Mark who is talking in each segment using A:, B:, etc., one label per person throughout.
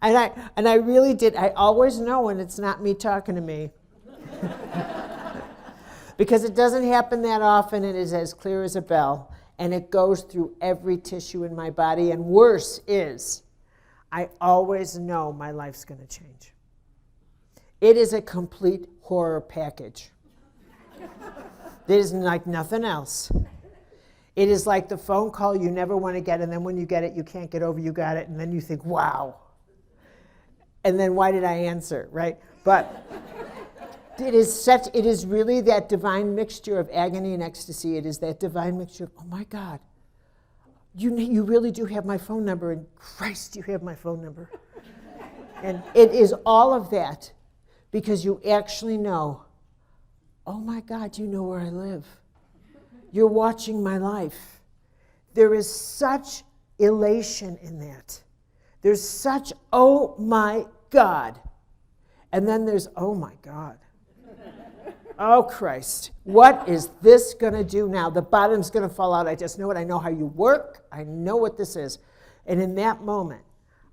A: And I really did. I always know when it's not me talking to me. Because it doesn't happen that often, and it is as clear as a bell. And it goes through every tissue in my body. And worse is, I always know my life's going to change. It is a complete horror package. It is like nothing else. It is like the phone call you never want to get, and then when you get it, you can't get over you got it, and then you think, wow. And then why did I answer, right? But it is really that divine mixture of agony and ecstasy. It is that divine mixture of, oh my God, you really do have my phone number, and Christ, you have my phone number. And it is all of that because you actually know, oh my God, you know where I live. You're watching my life. There is such elation in that. There's such, oh my God. And then there's, oh my God. Oh Christ, what is this going to do now? The bottom's going to fall out. I just know it. I know how you work. I know what this is. And in that moment,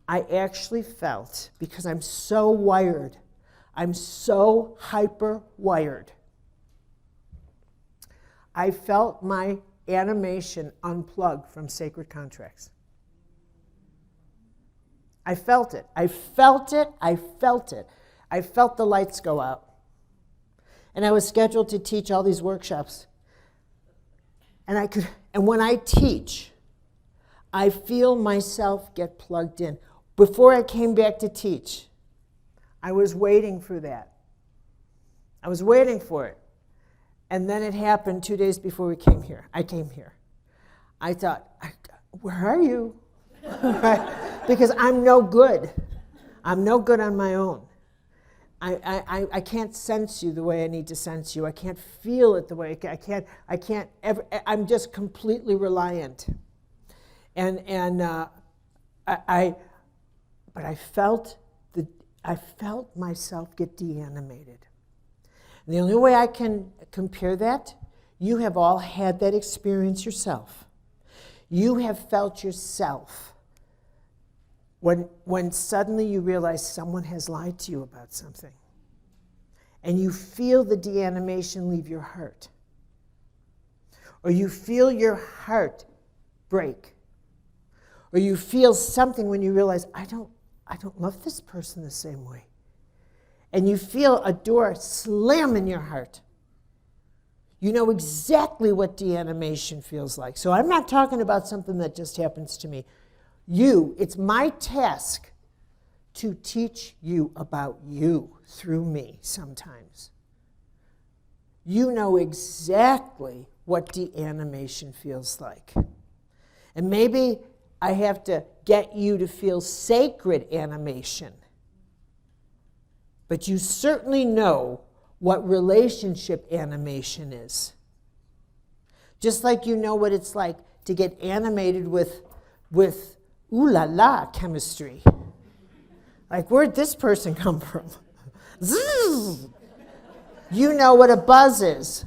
A: I actually felt, because I'm so wired, I'm so hyper-wired, I felt my animation unplug from sacred contracts. I felt it. I felt it. I felt it. I felt the lights go out. And I was scheduled to teach all these workshops. And when I teach, I feel myself get plugged in. Before I came back to teach, I was waiting for that. I was waiting for it. And then it happened 2 days before we came here. I came here. I thought, where are you? Right? Because I'm no good. I'm no good on my own. I can't sense you the way I need to sense you. I can't feel it the way I can't ever. I'm just completely reliant. But I felt myself get deanimated. And the only way I can compare that, you have all had that experience yourself. You have felt yourself when suddenly you realize someone has lied to you about something. And you feel the deanimation leave your heart. Or you feel your heart break. Or you feel something when you realize, I don't love this person the same way. And you feel a door slam in your heart. You know exactly what deanimation feels like. So I'm not talking about something that just happens to me. It's my task to teach you about you through me sometimes. You know exactly what deanimation feels like. And maybe I have to get you to feel sacred animation. But you certainly know what relationship animation is. Just like you know what it's like to get animated with ooh la la chemistry. Like, where'd this person come from? Zzz. You know what a buzz is.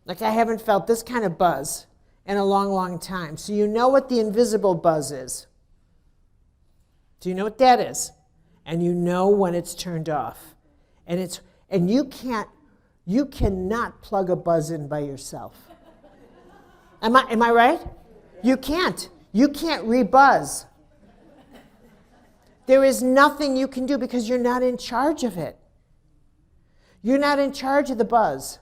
A: Like, I haven't felt this kind of buzz in a long, long time. So you know what the invisible buzz is. Do you know what that is? And you know when it's turned off. And you cannot plug a buzz in by yourself. Am I right? You can't. You can't rebuzz. There is nothing you can do because you're not in charge of it. You're not in charge of the buzz.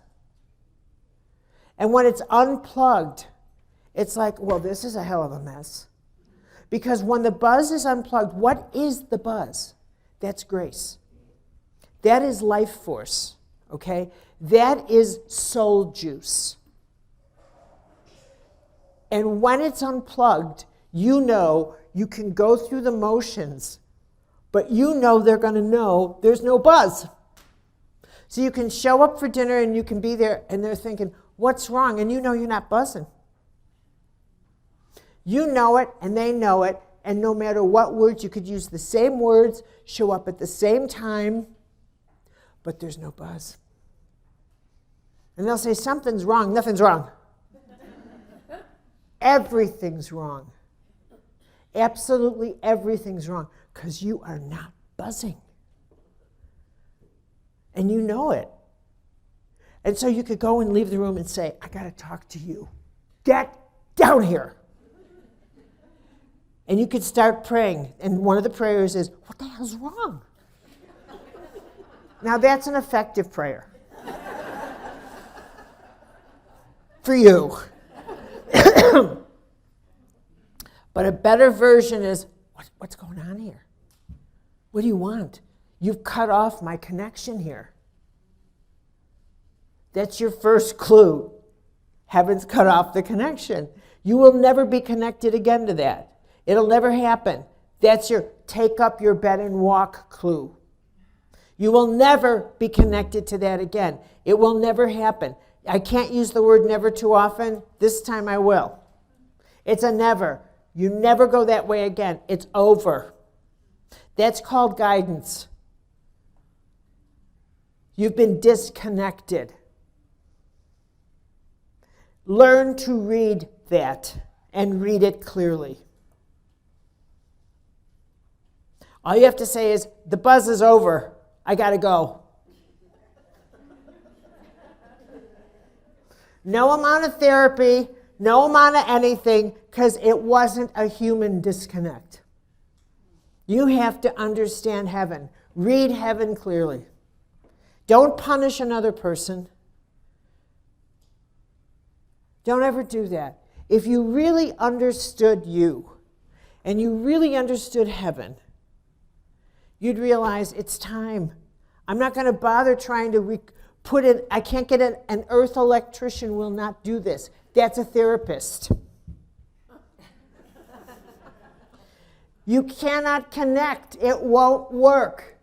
A: And when it's unplugged, it's like, well, this is a hell of a mess. Because when the buzz is unplugged, what is the buzz? That's grace. That is life force, okay? That is soul juice. And when it's unplugged, you know you can go through the motions, but you know they're going to know there's no buzz. So you can show up for dinner and you can be there and they're thinking, what's wrong? And you know you're not buzzing. You know it and they know it, and no matter what words, you could use the same words, show up at the same time, but there's no buzz. And they'll say, something's wrong. Nothing's wrong. Everything's wrong. Absolutely everything's wrong because you are not buzzing. And you know it. And so you could go and leave the room and say, I got to talk to you. Get down here. And you could start praying. And one of the prayers is, what the hell's wrong? Now that's an effective prayer. For you. But a better version is, what's going on here? What do you want? You've cut off my connection here. That's your first clue. Heaven's cut off the connection. You will never be connected again to that. It'll never happen. That's your take up your bed and walk clue. You will never be connected to that again. It will never happen. I can't use the word never too often. This time I will. It's a never. You never go that way again. It's over. That's called guidance. You've been disconnected. Learn to read that and read it clearly. All you have to say is, the buzz is over. I got to go. No amount of therapy, no amount of anything, because it wasn't a human disconnect. You have to understand heaven. Read heaven clearly. Don't punish another person. Don't ever do that. If you really understood you, and you really understood heaven, you'd realize it's time. I'm not going to bother trying to put in, I can't get an earth electrician will not do this. That's a therapist. You cannot connect. It won't work.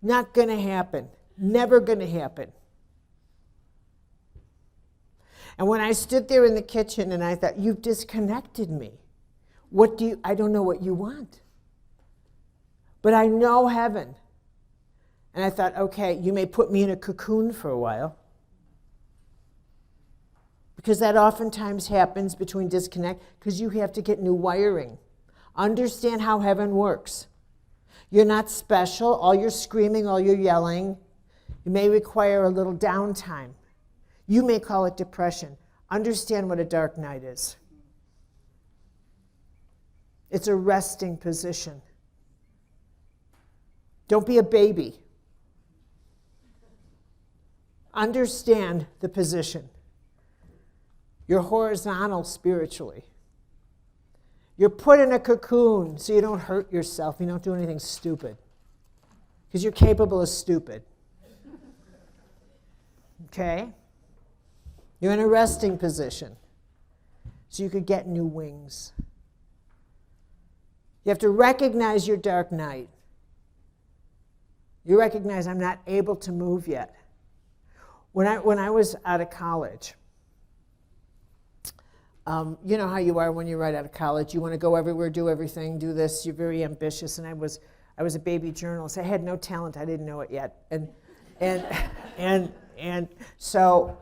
A: Not going to happen. Never going to happen. And when I stood there in the kitchen and I thought, you've disconnected me. I don't know what you want. But I know heaven. And I thought, okay, you may put me in a cocoon for a while. Because that oftentimes happens between disconnect, because you have to get new wiring. Understand how heaven works. You're not special. All your screaming, all your yelling, you may require a little downtime. You may call it depression. Understand what a dark night is. It's a resting position. Don't be a baby. Understand the position. You're horizontal spiritually. You're put in a cocoon so you don't hurt yourself. You don't do anything stupid. Because you're capable of stupid. Okay? You're in a resting position so you could get new wings. You have to recognize your dark night. You recognize I'm not able to move yet. When I was out of college, you know how you are when you're right out of college. You want to go everywhere, do everything, do this. You're very ambitious. And I was a baby journalist. I had no talent. I didn't know it yet. And so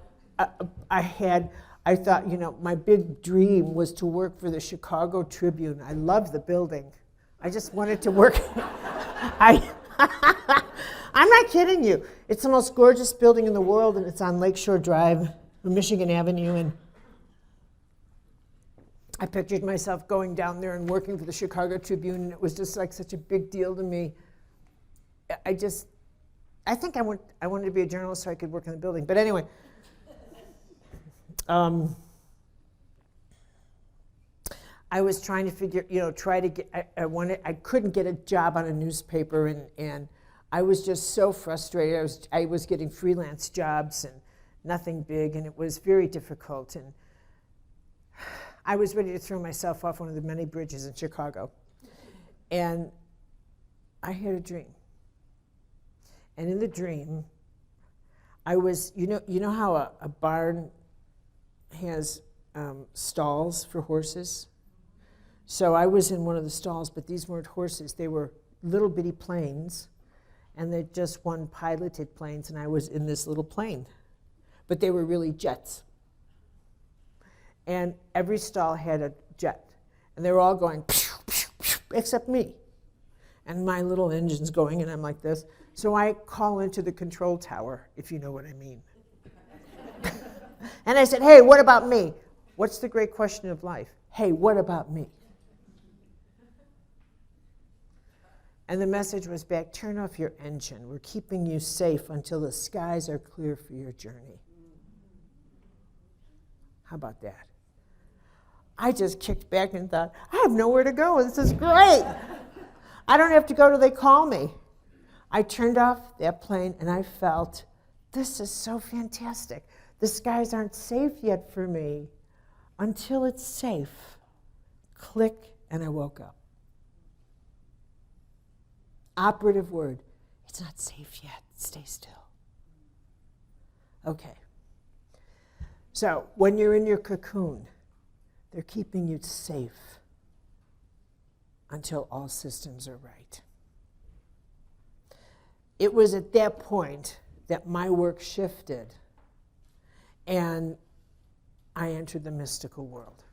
A: I thought, my big dream was to work for the Chicago Tribune. I loved the building. I just wanted to work. I'm not kidding you. It's the most gorgeous building in the world, and it's on Lakeshore Drive, Michigan Avenue, and I pictured myself going down there and working for the Chicago Tribune, and it was just like such a big deal to me. I think I wanted to be a journalist so I could work in the building. But anyway, I was trying to figure, I couldn't get a job on a newspaper, and I was just so frustrated. I was getting freelance jobs and nothing big, and it was very difficult. And I was ready to throw myself off one of the many bridges in Chicago. And I had a dream. And in the dream, I was, you know how a barn has stalls for horses? So I was in one of the stalls, but these weren't horses. They were little bitty planes, and they're just one piloted planes, and I was in this little plane. But they were really jets. And every stall had a jet. And they were all going, pew, pew, pew, except me. And my little engine's going, and I'm like this. So I call into the control tower, if you know what I mean. And I said, hey, what about me? What's the great question of life? Hey, what about me? And the message was back, turn off your engine. We're keeping you safe until the skies are clear for your journey. How about that? I just kicked back and thought, I have nowhere to go. This is great. I don't have to go till they call me. I turned off that plane and I felt, this is so fantastic. The skies aren't safe yet for me until it's safe. Click, and I woke up. Operative word, it's not safe yet. Stay still. Okay. So when you're in your cocoon, they're keeping you safe until all systems are right. It was at that point that my work shifted and I entered the mystical world.